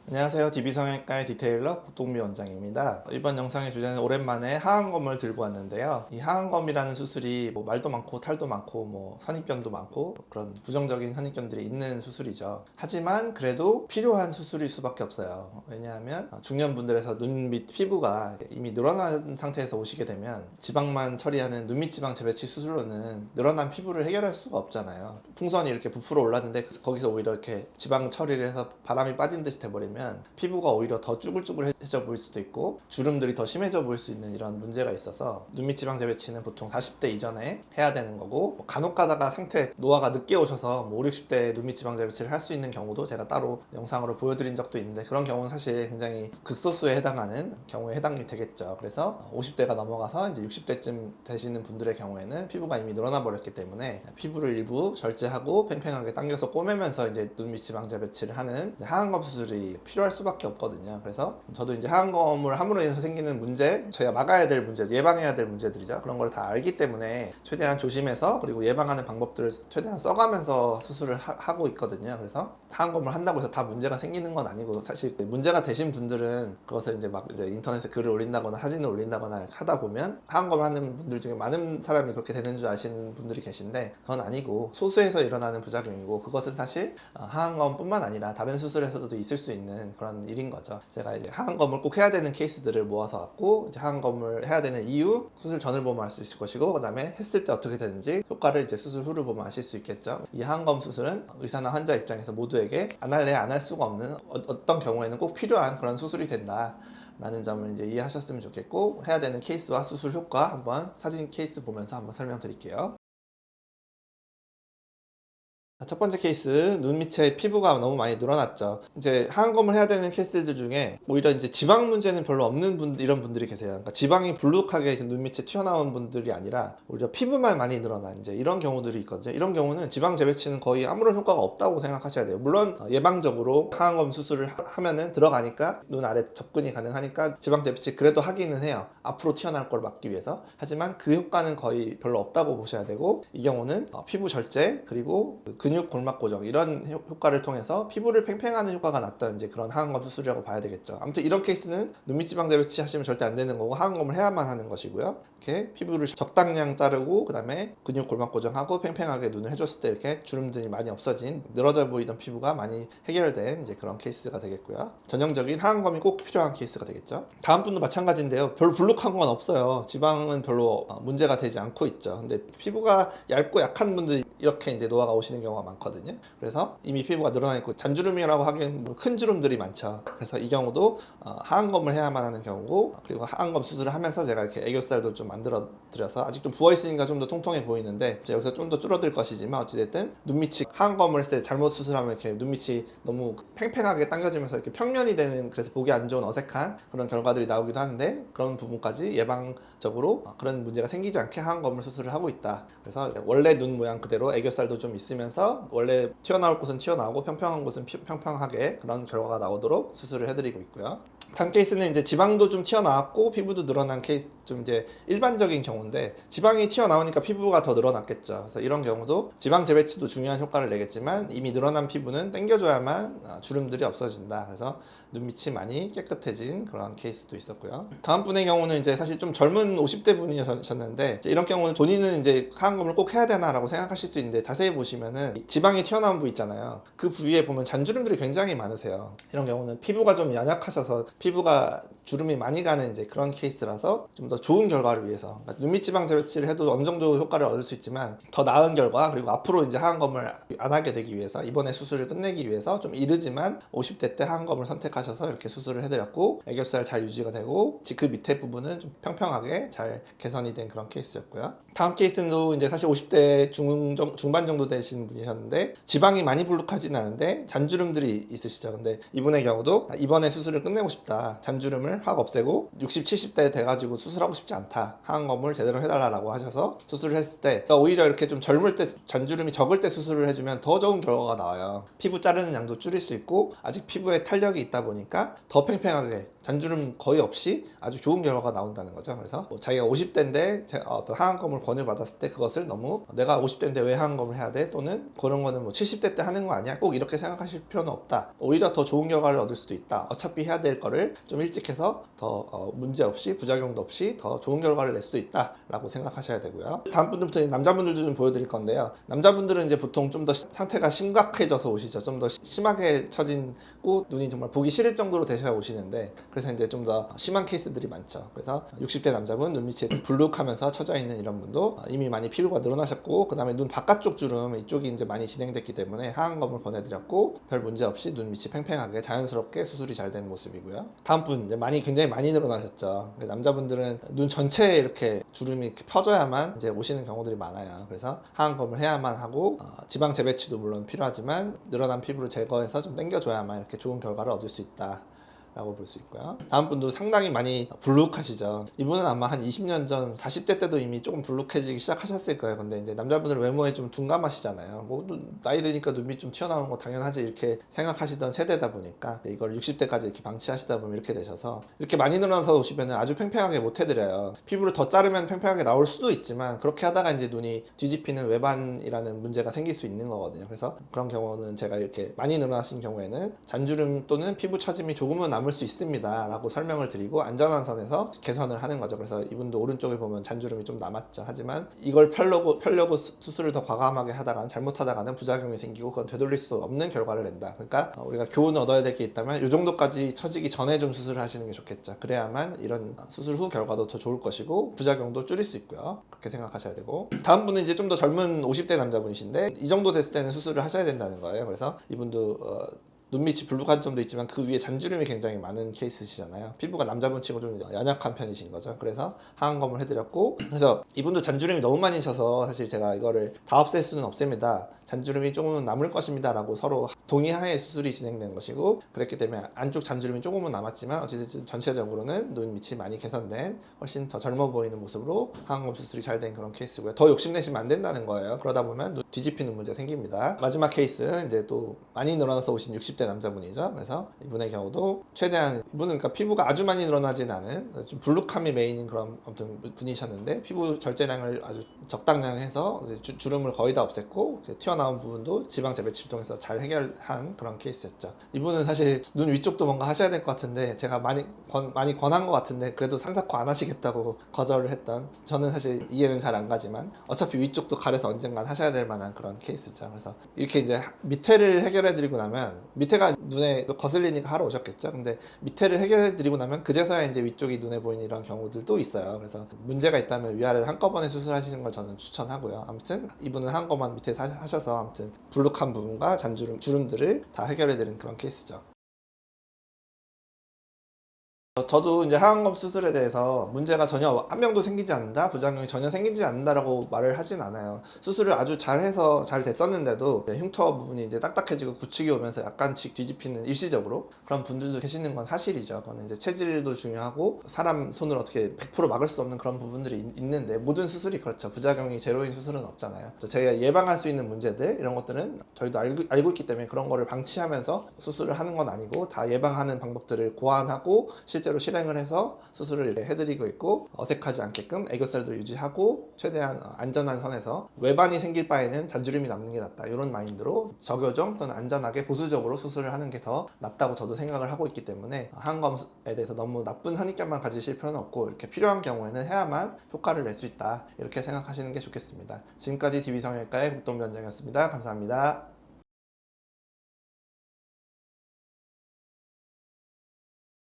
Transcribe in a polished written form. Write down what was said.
안녕하세요. DB성형외과의 디테일러 국동미 원장입니다. 이번 영상의 주제는 오랜만에 하안검을 들고 왔는데요. 이 하안검이라는 수술이 말도 많고 탈도 많고 선입견도 많고 그런 부정적인 선입견들이 있는 수술이죠. 하지만 그래도 필요한 수술일 수밖에 없어요. 왜냐하면 중년분들에서 눈 밑 피부가 이미 늘어난 상태에서 오시게 되면 지방만 처리하는 눈밑 지방 재배치 수술로는 늘어난 피부를 해결할 수가 없잖아요. 풍선이 이렇게 부풀어 올랐는데 거기서 오히려 이렇게 지방 처리를 해서 바람이 빠진 듯이 돼버리면 피부가 오히려 더 쭈글쭈글해져 보일 수도 있고 주름들이 더 심해져 보일 수 있는 이런 문제가 있어서 눈밑 지방 재배치는 보통 40대 이전에 해야 되는 거고, 간혹 가다가 상태 노화가 늦게 오셔서 5, 60대에 눈밑 지방 재배치를 할 수 있는 경우도 제가 따로 영상으로 보여드린 적도 있는데, 그런 경우는 사실 굉장히 극소수에 해당하는 경우에 해당이 되겠죠. 그래서 50대가 넘어가서 이제 60대쯤 되시는 분들의 경우에는 피부가 이미 늘어나 버렸기 때문에 피부를 일부 절제하고 팽팽하게 당겨서 꼬매면서 이제 눈밑 지방 재배치를 하는 하안검 수술이 필요할 수밖에 없거든요. 그래서 저도 이제 하안검을 함으로 인해서 생기는 문제, 저희가 막아야 될 문제, 예방해야 될 문제들이죠. 그런 걸 다 알기 때문에 최대한 조심해서, 그리고 예방하는 방법들을 최대한 써가면서 수술을 하고 있거든요. 그래서 하안검을 한다고 해서 다 문제가 생기는 건 아니고, 사실 문제가 되신 분들은 그것을 이제 인터넷에 글을 올린다거나 사진을 올린다거나 하다 보면 하안검을 하는 분들 중에 많은 사람이 그렇게 되는 줄 아시는 분들이 계신데, 그건 아니고 소수에서 일어나는 부작용이고, 그것은 사실 하안검뿐만 아니라 다른 수술에서도 있을 수 있는 그런 일인 거죠. 제가 이제 하안검을 꼭 해야 되는 케이스들을 모아서 왔고, 이제 하안검을 해야 되는 이유, 수술 전을 보면 알 수 있을 것이고, 그 다음에 했을 때 어떻게 되는지 효과를 이제 수술 후를 보면 아실 수 있겠죠. 이 하안검 수술은 의사나 환자 입장에서 모두에게 안 할래 안 할 수가 없는, 어떤 경우에는 꼭 필요한 그런 수술이 된다 라는 점을 이제 이해하셨으면 좋겠고, 해야 되는 케이스와 수술 효과 한번 사진 케이스 보면서 한번 설명드릴게요. 첫 번째 케이스, 눈 밑에 피부가 너무 많이 늘어났죠. 이제 하안검을 해야 되는 케이스들 중에 오히려 이제 지방 문제는 별로 없는 이런 분들이 계세요. 그러니까 지방이 불룩하게 눈 밑에 튀어나온 분들이 아니라 오히려 피부만 많이 늘어난 이제 이런 경우들이 있거든요. 이런 경우는 지방 재배치는 거의 아무런 효과가 없다고 생각하셔야 돼요. 물론 예방적으로 하안검 수술을 하면은 들어가니까 눈 아래 접근이 가능하니까 지방 재배치 그래도 하기는 해요. 앞으로 튀어나올 걸 막기 위해서. 하지만 그 효과는 거의 별로 없다고 보셔야 되고, 이 경우는 피부 절제 그리고 근육 골막 고정 이런 효과를 통해서 피부를 팽팽하는 효과가 났던 이제 그런 하안검 수술이라고 봐야 되겠죠. 아무튼 이런 케이스는 눈밑 지방 재배치 하시면 절대 안 되는 거고, 하안검을 해야만 하는 것이고요. 이렇게 피부를 적당량 자르고 그다음에 근육 골막 고정하고 팽팽하게 눈을 해줬을 때 이렇게 주름들이 많이 없어진, 늘어져 보이던 피부가 많이 해결된 이제 그런 케이스가 되겠고요. 전형적인 하안검이 꼭 필요한 케이스가 되겠죠. 다음 분도 마찬가지인데요. 별로 불룩한 건 없어요. 지방은 별로 문제가 되지 않고 있죠. 근데 피부가 얇고 약한 분들이 이렇게 이제 노화가 오시는 경우가 많거든요. 그래서 이미 피부가 늘어나 있고 잔주름이라고 하기엔 큰 주름들이 많죠. 그래서 이 경우도 하안검을 해야만 하는 경우고, 그리고 하안검 수술을 하면서 제가 이렇게 애교살도 좀 만들어 드려서 아직 좀 부어 있으니까 좀 더 통통해 보이는데, 여기서 좀 더 줄어들 것이지만 어찌됐든 눈밑이 하안검을 했을 때 잘못 수술하면 이렇게 눈밑이 너무 팽팽하게 당겨지면서 이렇게 평면이 되는, 그래서 보기 안 좋은 어색한 그런 결과들이 나오기도 하는데, 그런 부분까지 예방적으로 그런 문제가 생기지 않게 하안검을 수술을 하고 있다. 그래서 원래 눈 모양 그대로 애교살도 좀 있으면서 원래 튀어나올 곳은 튀어나오고 평평한 곳은 평평하게 그런 결과가 나오도록 수술을 해드리고 있고요. 다음 케이스는 이제 지방도 좀 튀어나왔고 피부도 늘어난 케이스, 좀 이제 일반적인 경우인데, 지방이 튀어나오니까 피부가 더 늘어났겠죠. 그래서 이런 경우도 지방 재배치도 중요한 효과를 내겠지만 이미 늘어난 피부는 당겨줘야만 주름들이 없어진다. 그래서 눈밑이 많이 깨끗해진 그런 케이스도 있었고요. 다음 분의 경우는 이제 사실 좀 젊은 50대 분이셨는데, 이런 경우는 본인은 이제 하안검을 꼭 해야 되나라고 생각하실 수 있는데, 자세히 보시면은 지방이 튀어나온 부위 있잖아요. 그 부위에 보면 잔주름들이 굉장히 많으세요. 이런 경우는 피부가 좀 연약하셔서 피부가 주름이 많이 가는 이제 그런 케이스라서 좀 더 좋은 결과를 위해서, 그러니까 눈밑 지방 재배치를 해도 어느 정도 효과를 얻을 수 있지만 더 나은 결과, 그리고 앞으로 이제 하안검을 안 하게 되기 위해서, 이번에 수술을 끝내기 위해서 좀 이르지만 50대 때 하안검을 선택하셔서 이렇게 수술을 해드렸고, 애교살 잘 유지가 되고 그 밑에 부분은 좀 평평하게 잘 개선이 된 그런 케이스였고요. 다음 케이스는 이제 사실 50대 중반 정도 되신 분이셨는데, 지방이 많이 불룩하지는 않은데 잔주름들이 있으시죠. 근데 이분의 경우도 이번에 수술을 끝내고 싶다, 잔주름을 확 없애고 60, 70대 돼가지고 수술하고 싶지 않다, 하안검을 제대로 해달라고 하셔서 수술을 했을 때, 오히려 이렇게 좀 젊을 때 잔주름이 적을 때 수술을 해주면 더 좋은 결과가 나와요. 피부 자르는 양도 줄일 수 있고, 아직 피부에 탄력이 있다 보니까 더 팽팽하게 잔주름 거의 없이 아주 좋은 결과가 나온다는 거죠. 그래서 뭐 자기가 50대인데 어떤 하안검을 권유받았을 때 그것을 너무 내가 50대인데 왜 하안검을 해야 돼? 또는 그런 거는 뭐 70대 때 하는 거 아니야? 꼭 이렇게 생각하실 필요는 없다. 오히려 더 좋은 결과를 얻을 수도 있다. 어차피 해야 될 거를 좀 일찍 해서 더 문제 없이 부작용도 없이 더 좋은 결과를 낼 수도 있다 라고 생각하셔야 되고요. 다음 분들부터 남자분들도 좀 보여드릴 건데요. 남자분들은 이제 보통 좀 더 상태가 심각해져서 오시죠. 좀 더 심하게 처진고 눈이 정말 보기 싫을 정도로 되셔야 오시는데, 그래서 이제 좀 더 심한 케이스들이 많죠. 그래서 60대 남자분 눈 밑이 불룩하면서 처져 있는 이런 분도 이미 많이 피부가 늘어나셨고, 그 다음에 눈 바깥쪽 주름 이쪽이 이제 많이 진행됐기 때문에 하안검을 권해드렸고 별 문제 없이 눈 밑이 팽팽하게 자연스럽게 수술이 잘 된 모습이고요. 다음 분 이제 굉장히 많이 늘어나셨죠. 남자분들은 눈 전체에 이렇게 주름이 이렇게 펴져야만 이제 오시는 경우들이 많아요. 그래서 하안검을 해야만 하고 지방 재배치도 물론 필요하지만 늘어난 피부를 제거해서 좀 당겨줘야만 이렇게 좋은 결과를 얻을 수 있다 라고 볼 수 있고요. 다음 분도 상당히 많이 불룩하시죠. 이분은 아마 한 20년 전 40대 때도 이미 조금 불룩해지기 시작하셨을 거예요. 근데 이제 남자분들 외모에 좀 둔감하시잖아요. 뭐 나이 드니까 눈밑 좀 튀어나오는 거 당연하지 이렇게 생각하시던 세대다 보니까 이걸 60대까지 이렇게 방치하시다 보면 이렇게 되셔서 이렇게 많이 늘어나서 오시면 아주 팽팽하게 못 해드려요. 피부를 더 자르면 팽팽하게 나올 수도 있지만 그렇게 하다가 이제 눈이 뒤집히는 외반이라는 문제가 생길 수 있는 거거든요. 그래서 그런 경우는 제가 이렇게 많이 늘어나신 경우에는 잔주름 또는 피부 처짐이 조금은 남을 수 있습니다 라고 설명을 드리고 안전한 선에서 개선을 하는 거죠. 그래서 이분도 오른쪽에 보면 잔주름이 좀 남았죠. 하지만 이걸 펴려고 수술을 더 과감하게 하다가 잘못하다가는 부작용이 생기고 그건 되돌릴 수 없는 결과를 낸다. 그러니까 우리가 교훈을 얻어야 될 게 있다면 이 정도까지 처지기 전에 좀 수술을 하시는 게 좋겠죠. 그래야만 이런 수술 후 결과도 더 좋을 것이고 부작용도 줄일 수 있고요. 그렇게 생각하셔야 되고, 다음 분은 이제 좀 더 젊은 50대 남자분이신데 이 정도 됐을 때는 수술을 하셔야 된다는 거예요. 그래서 이분도 눈밑이 불룩한 점도 있지만 그 위에 잔주름이 굉장히 많은 케이스시잖아요. 피부가 남자분 치고 좀 연약한 편이신 거죠. 그래서 하안검을 해드렸고, 그래서 이분도 잔주름이 너무 많이 셔서 사실 제가 이거를 다 없앨 수는 없습니다. 잔주름이 조금은 남을 것입니다 라고 서로 동의하에 수술이 진행된 것이고, 그랬기 때문에 안쪽 잔주름이 조금은 남았지만 어쨌든 전체적으로는 눈 밑이 많이 개선된 훨씬 더 젊어 보이는 모습으로 하안검 수술이 잘 된 그런 케이스고요. 더 욕심내시면 안 된다는 거예요. 그러다 보면 눈 뒤집히는 문제 생깁니다. 마지막 케이스 이제 또 많이 늘어나서 오신 60대 남자분이죠. 그래서 이분의 경우도 최대한 이분은 그러니까 피부가 아주 많이 늘어나진 않은 좀 불룩함이 메인인 그런 아무튼 분이셨는데 피부 절제량을 아주 적당량 해서 주름을 거의 다 없앴고 튀어나온 부분도 지방 재배치를 통해서 잘 해결한 그런 케이스였죠. 이분은 사실 눈 위쪽도 뭔가 하셔야 될 것 같은데 제가 많이 권한 것 같은데 그래도 상사코 안 하시겠다고 거절을 했던, 저는 사실 이해는 잘 안 가지만 어차피 위쪽도 가려서 언젠간 하셔야 될 만한 그런 케이스죠. 그래서 이렇게 이제 밑에를 해결해 드리고 나면 밑에가 눈에 거슬리니까 하러 오셨겠죠. 근데 밑에를 해결해 드리고 나면 그제서야 이제 위쪽이 눈에 보이는 이런 경우들도 있어요. 그래서 문제가 있다면 위아래를 한꺼번에 수술하시는 걸 저는 추천하고요. 아무튼 이분은 한꺼번에 밑에 하셔서 아무튼 불룩한 부분과 주름들을 다 해결해 드리는 그런 케이스죠. 저도 이제 하안검 수술에 대해서 문제가 전혀 한 명도 생기지 않는다, 부작용이 전혀 생기지 않는다라고 말을 하진 않아요. 수술을 아주 잘해서 잘 됐었는데도 흉터 부분이 이제 딱딱해지고 구축이 오면서 약간씩 뒤집히는 일시적으로 그런 분들도 계시는 건 사실이죠. 그거는 이제 체질도 중요하고 사람 손을 어떻게 100% 막을 수 없는 그런 부분들이 있는데 모든 수술이 그렇죠. 부작용이 제로인 수술은 없잖아요. 저희가 예방할 수 있는 문제들 이런 것들은 저희도 알고 있기 때문에 그런 거를 방치하면서 수술을 하는 건 아니고 다 예방하는 방법들을 고안하고 실제로 실행을 해서 수술을 해드리고 있고, 어색하지 않게끔 애교살도 유지하고 최대한 안전한 선에서 외반이 생길 바에는 잔주름이 남는 게 낫다 이런 마인드로 저교정 또는 안전하게 보수적으로 수술을 하는 게 더 낫다고 저도 생각을 하고 있기 때문에 하안검에 대해서 너무 나쁜 선입견만 가지실 필요는 없고 이렇게 필요한 경우에는 해야만 효과를 낼 수 있다 이렇게 생각하시는 게 좋겠습니다. 지금까지 DB성형외과의 국동변장이었습니다. 감사합니다.